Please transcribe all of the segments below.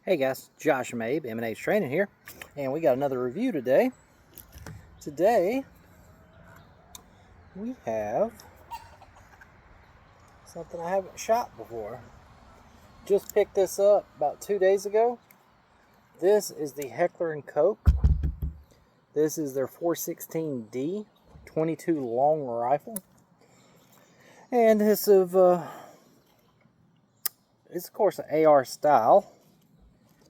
Hey guys, Josh and Abe, M&H Training here, and we got another review today. Today, we have something I haven't shot before. Just picked this up about 2 days ago. This is the Heckler & Koch. This is their 416D 22 long rifle. And it's of course an AR style.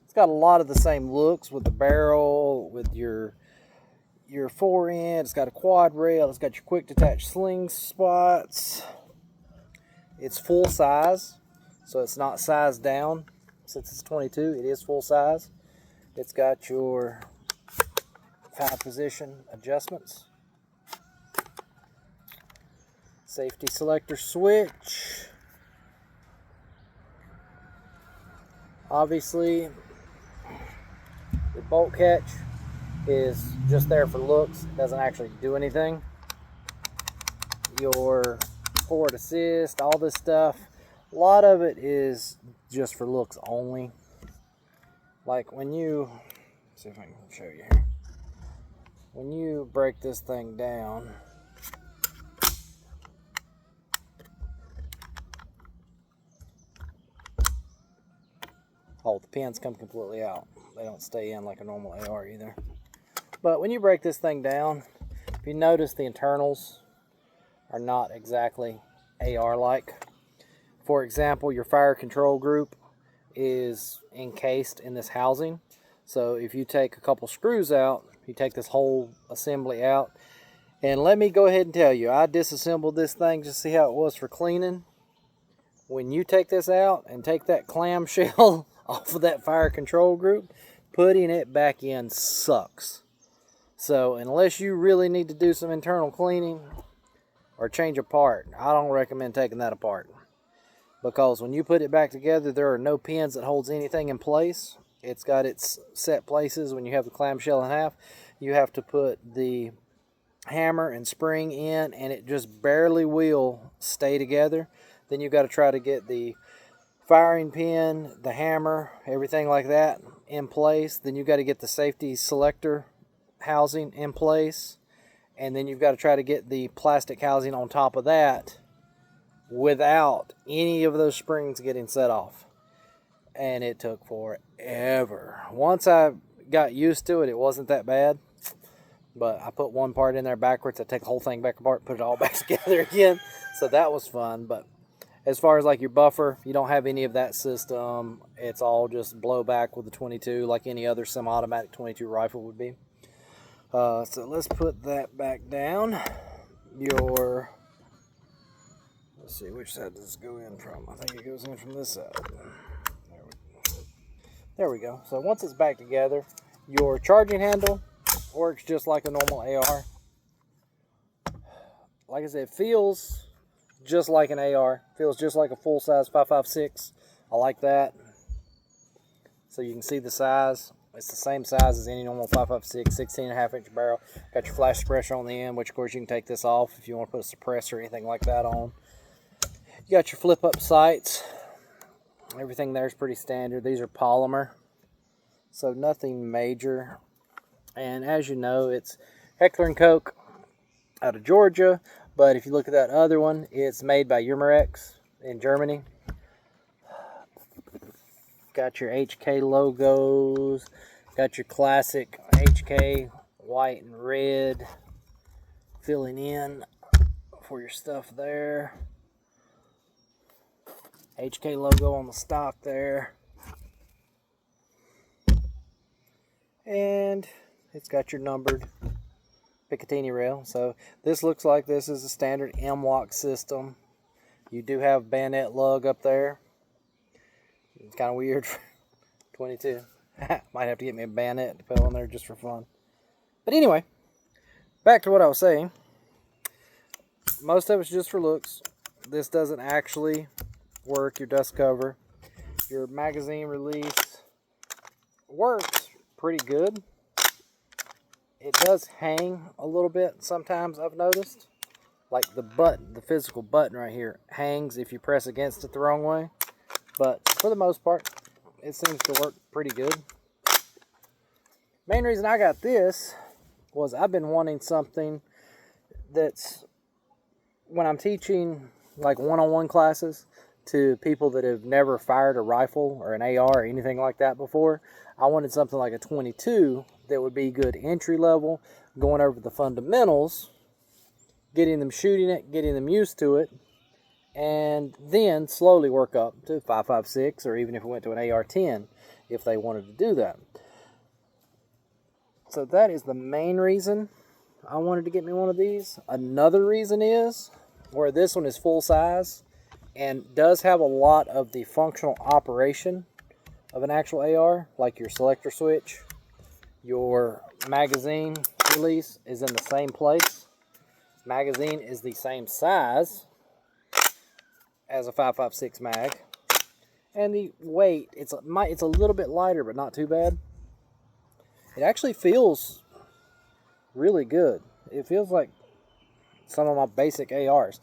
It's got a lot of the same looks with the barrel, with your fore end. It's got a quad rail. It's got your quick detach sling spots. It's full size, so it's not sized down. Since it's 22, it is full size. It's got your 5 position adjustments. Safety selector switch. Obviously, the bolt catch is just there for looks. It doesn't actually do anything. Your forward assist, all this stuff, a lot of it is just for looks only. Like when you, let's see if I can show you here. When you break this thing down, oh, the pins come completely out. They don't stay in like a normal AR either. But when you break this thing down, if you notice, the internals are not exactly AR-like. For example, your fire control group is encased in this housing. So if you take a couple screws out, you take this whole assembly out. And let me go ahead and tell you, I disassembled this thing just to see how it was for cleaning. When you take this out and take that clamshell off of that fire control group, putting it back in sucks. So unless you really need to do some internal cleaning or change a part, I don't recommend taking that apart. Because when you put it back together, there are no pins that holds anything in place. It's got its set places. When you have the clamshell in half, you have to put the hammer and spring in, and it just barely will stay together. Then you've got to try to get the firing pin, the hammer, everything like that in place. Then you've got to get the safety selector housing in place. And then you've got to try to get the plastic housing on top of that without any of those springs getting set off. And it took forever. Once I got used to it, it wasn't that bad. But I put one part in there backwards. I take the whole thing back apart, put it all back together again. So that was fun. But as far as like your buffer, you don't have any of that system. It's all just blowback with the 22, like any other semi-automatic 22 rifle would be. So let's put that back down. Let's see, which side does this go in from? I think it goes in from this side. There we go. So once it's back together, your charging handle works just like a normal AR. Like I said, it feels just like an AR. Feels just like a full-size 5.56. I like that. So you can see the size. It's the same size as any normal 5.56, 16.5-inch barrel. Got your flash suppressor on the end, which of course you can take this off if you want to put a suppressor or anything like that on. You got your flip-up sights. Everything there is pretty standard. These are polymer, so nothing major. And as you know, it's Heckler & Koch out of Georgia. But if you look at that other one, it's made by Umarex in Germany. Got your HK logos. Got your classic HK white and red filling in for your stuff there. HK logo on the stock there. And it's got your numbered Picatinny rail. So this looks like this is a standard M-lock system. You do have bayonet lug up there. It's kind of weird for 22. Might have to get me a bayonet to put on there just for fun. But anyway, back to what I was saying. Most of it's just for looks. This doesn't actually work. Your dust cover, your magazine release works pretty good. It does hang a little bit sometimes, I've noticed. Like the button, the physical button right here hangs if you press against it the wrong way. But for the most part, it seems to work pretty good. Main reason I got this was I've been wanting something that's, when I'm teaching like one-on-one classes to people that have never fired a rifle or an AR or anything like that before, I wanted something like a 22 that would be good entry level, going over the fundamentals, getting them shooting it, getting them used to it, and then slowly work up to 5.56, or even if we went to an AR-10 if they wanted to do that. So that is the main reason I wanted to get me one of these. Another reason is where this one is full size and does have a lot of the functional operation of an actual AR, like your selector switch, your magazine release is in the same place. Magazine is the same size as a 5.56 mag, and the weight, it's a little bit lighter, but not too bad. It actually feels really good. It feels like some of my basic ARs.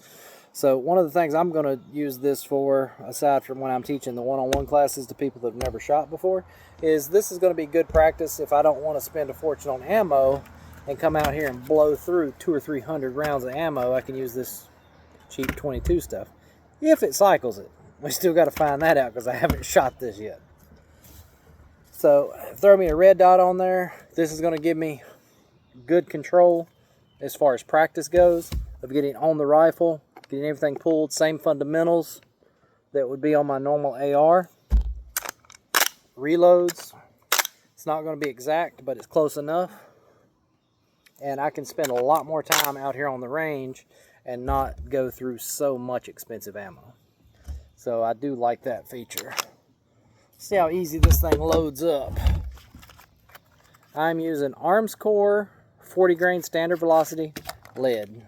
So one of the things I'm going to use this for, aside from when I'm teaching the one-on-one classes to people that have never shot before, is this is going to be good practice if I don't want to spend a fortune on ammo and come out here and blow through 200 or 300 rounds of ammo. I can use this cheap 22 stuff if it cycles it. We still got to find that out because I haven't shot this yet. So throw me a red dot on there. This is going to give me good control as far as practice goes of getting on the rifle, getting everything pulled, same fundamentals that would be on my normal AR. Reloads, it's not going to be exact, but it's close enough. And I can spend a lot more time out here on the range and not go through so much expensive ammo. So I do like that feature. See how easy this thing loads up. I'm using Arms Core 40 grain standard velocity lead.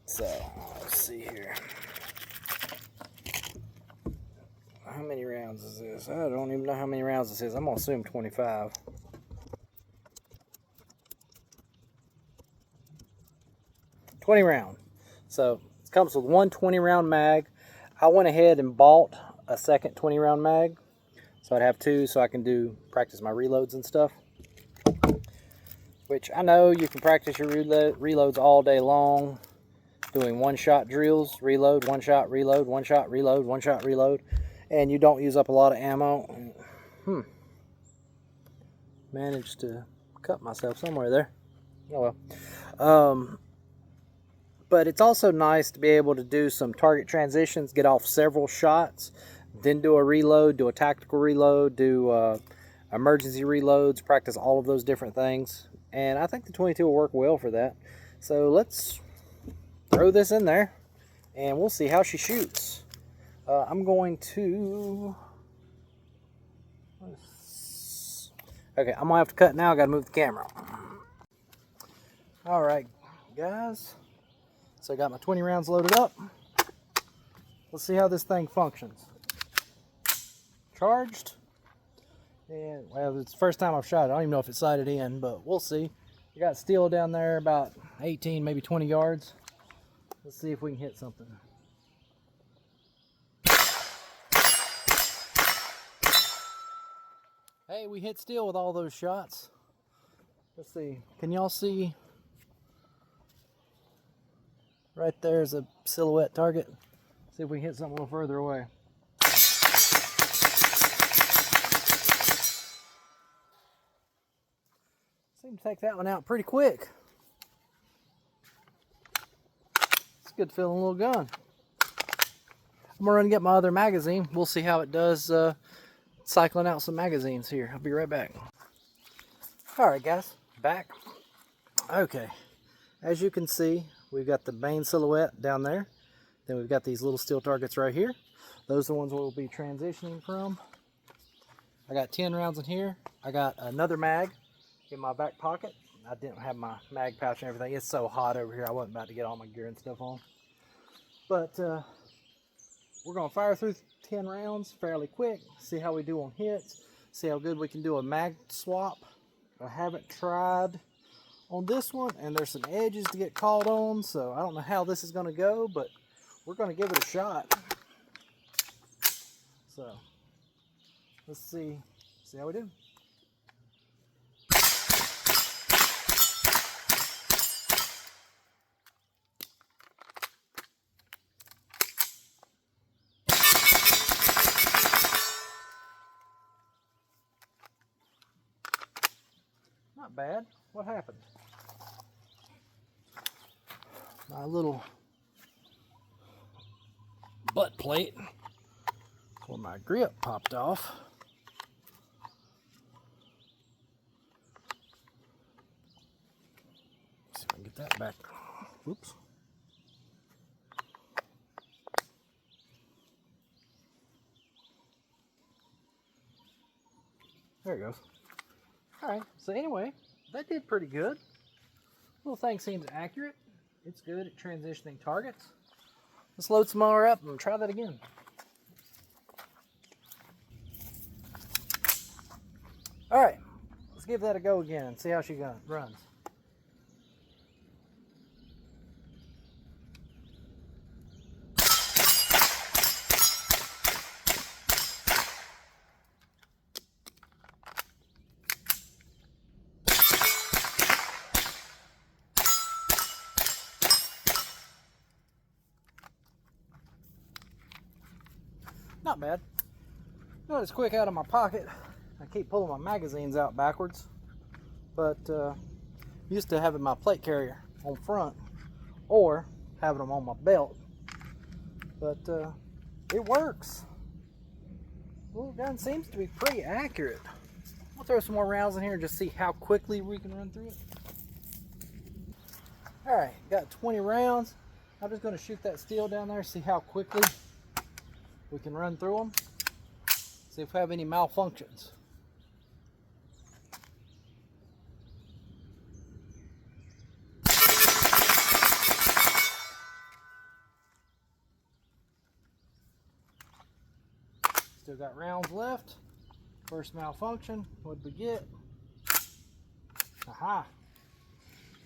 So let's see here. How many rounds is this? I don't even know how many rounds this is. I'm gonna assume 25. Round. So it comes with one 20 round mag. I went ahead and bought a second 20 round mag, so I'd have two so I can practice my reloads and stuff. Which I know you can practice your reloads all day long, doing one-shot drills, reload, one-shot, reload, one-shot, reload, one-shot, reload, and you don't use up a lot of ammo. Managed to cut myself somewhere there. Oh well. But it's also nice to be able to do some target transitions, get off several shots, then do a reload, do a tactical reload, do emergency reloads, practice all of those different things. And I think the 22 will work well for that. So let's throw this in there and we'll see how she shoots. I'm going to... Okay, I'm going to have to cut now. I got to move the camera. Alright, guys. So I got my 20 rounds loaded up. Let's see how this thing functions. Charged. And, well, it's the first time I've shot it. I don't even know if it's sighted in, but we'll see. I got steel down there about 18, maybe 20 yards. Let's see if we can hit something. Hey, we hit steel with all those shots. Let's see. Can y'all see? Right there's a silhouette target. See if we can hit something a little further away. Seemed to take that one out pretty quick. It's good feeling little gun. I'm gonna run and get my other magazine. We'll see how it does cycling out some magazines here. I'll be right back. Alright guys, back. Okay, as you can see, we've got the main silhouette down there. Then we've got these little steel targets right here. Those are the ones we'll be transitioning from. I got 10 rounds in here. I got another mag in my back pocket. I didn't have my mag pouch and everything. It's so hot over here. I wasn't about to get all my gear and stuff on. But we're going to fire through 10 rounds fairly quick. See how we do on hits. See how good we can do a mag swap. I haven't tried on this one, and there's some edges to get caught on, so I don't know how this is going to go, but we're going to give it a shot. So Let's see how we do. Not bad. What happened? My little butt plate where my grip popped off. Let's see if I can get that back. Oops. There it goes. Alright, so anyway, that did pretty good. Little thing seems accurate. It's good at transitioning targets. Let's load some more up and try that again. Alright, let's give that a go again and see how she runs. Not bad. Not as quick out of my pocket. I keep pulling my magazines out backwards, but used to having my plate carrier on front or having them on my belt. But it works. Well, the gun seems to be pretty accurate. We'll throw some more rounds in here and just see how quickly we can run through it. Alright, got 20 rounds. I'm just going to shoot that steel down there, see how quickly we can run through them. See if we have any malfunctions. Still got rounds left. First malfunction, what'd we get? Aha!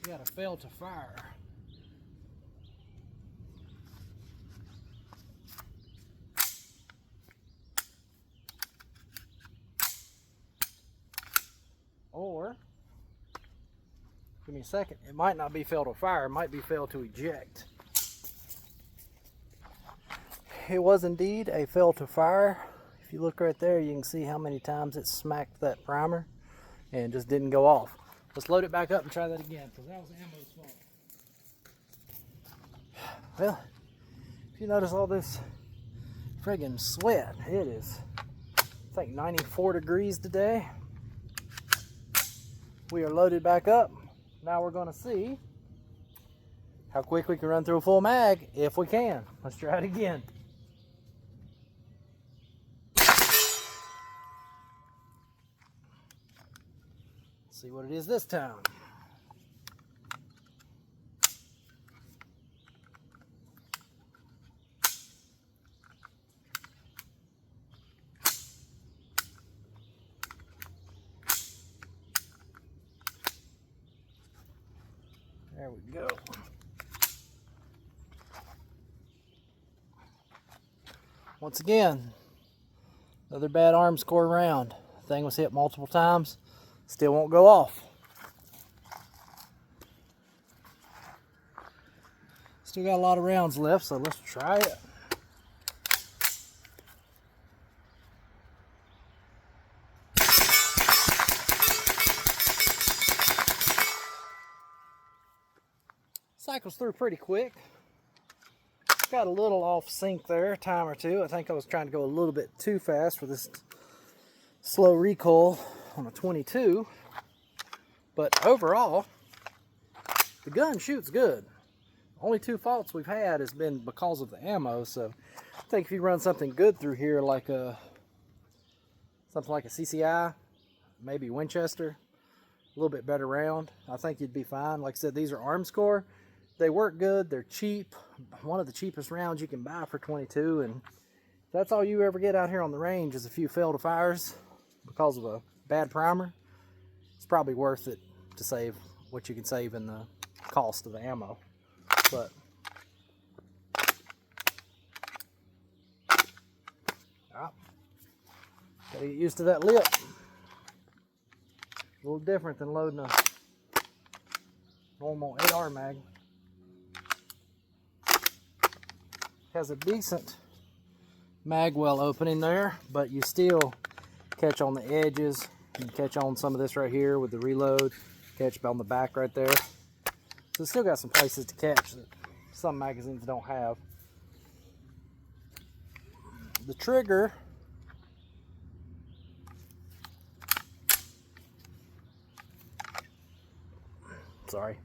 We got a fail to fire. Or, give me a second, it might not be fail to fire, it might be fail to eject. It was indeed a fail to fire. If you look right there, you can see how many times it smacked that primer and just didn't go off. Let's load it back up and try that again, because that was ammo's fault. Well, if you notice all this friggin' sweat, it is, I think, 94 degrees today. We are loaded back up. Now we're going to see how quick we can run through a full mag, if we can. Let's try it again. See what it is this time. There we go. Once again, another bad arms core round. Thing was hit multiple times, still won't go off. Still got a lot of rounds left, so let's try it. Cycles through pretty quick. Got a little off sync there, a time or two. I think I was trying to go a little bit too fast for this slow recoil on a 22. But overall, the gun shoots good. Only two faults we've had has been because of the ammo. So I think if you run something good through here, like something like a CCI, maybe Winchester, a little bit better round, I think you'd be fine. Like I said, these are arms core. They work good, they're cheap. One of the cheapest rounds you can buy for 22, and if that's all you ever get out here on the range is a few fail to fires because of a bad primer, it's probably worth it to save what you can save in the cost of the ammo. But Gotta get used to that lip. A little different than loading a normal AR mag. Has a decent mag well opening there, but you still catch on the edges. You can catch on some of this right here with the reload. Catch on the back right there. So it's still got some places to catch that some magazines don't have. The trigger, sorry.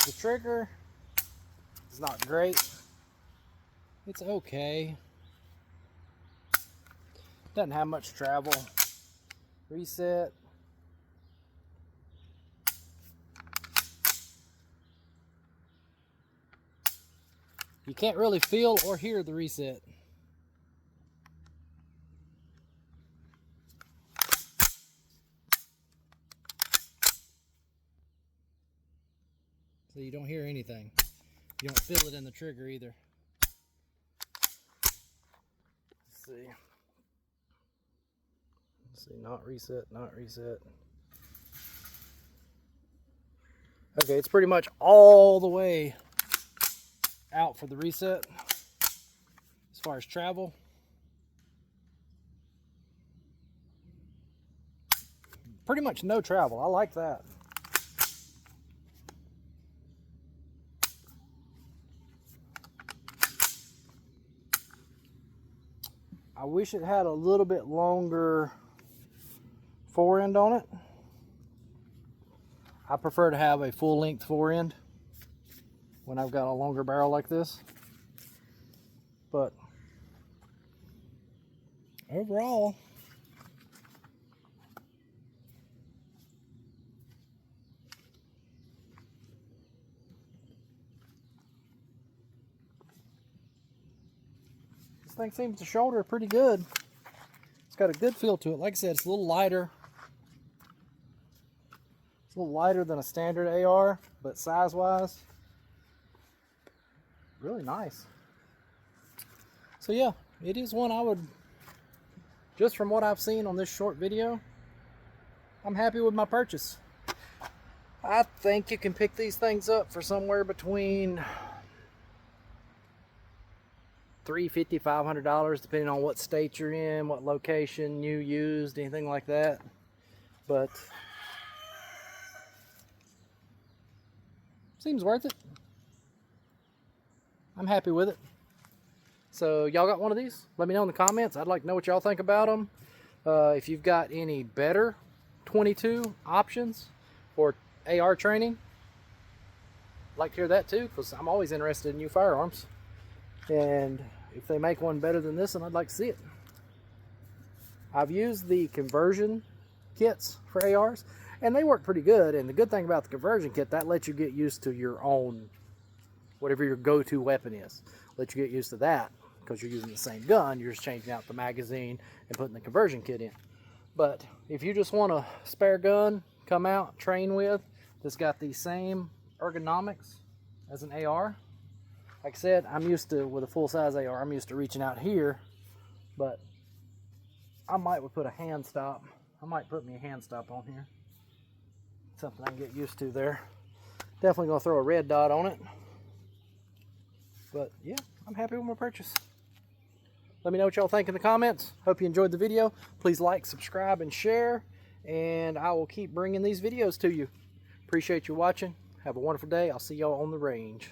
The trigger is not great. It's okay. Doesn't have much travel. Reset. You can't really feel or hear the reset. So you don't hear anything. You don't feel it in the trigger either. Let's see. Let's see, not reset, not reset. Okay, it's pretty much all the way out for the reset as far as travel. Pretty much no travel. I like that. I wish it had a little bit longer forend on it. I prefer to have a full length forend when I've got a longer barrel like this. But overall, this thing seems to shoulder pretty good. It's got a good feel to it. Like I said, it's a little lighter. It's a little lighter than a standard AR, but size-wise, really nice. So yeah, it is one I would, just from what I've seen on this short video, I'm happy with my purchase. I think you can pick these things up for somewhere between $350, $500, depending on what state you're in, what location, new, used, anything like that. But seems worth it. I'm happy with it. So y'all got one of these? Let me know in the comments. I'd like to know what y'all think about them. If you've got any better 22 options for AR training, I'd like to hear that too, because I'm always interested in new firearms. And if they make one better than this one, I'd like to see it. I've used the conversion kits for ARs, and they work pretty good. And the good thing about the conversion kit, that lets you get used to your own, whatever your go-to weapon is. Let you get used to that, because you're using the same gun. You're just changing out the magazine and putting the conversion kit in. But if you just want a spare gun, come out, train with, that's got the same ergonomics as an AR. Like I said, I'm used to, with a full-size AR, I'm used to reaching out here, but I might put a hand stop. I might put me a hand stop on here. Something I can get used to there. Definitely gonna throw a red dot on it. But yeah, I'm happy with my purchase. Let me know what y'all think in the comments. Hope you enjoyed the video. Please like, subscribe, and share. And I will keep bringing these videos to you. Appreciate you watching. Have a wonderful day. I'll see y'all on the range.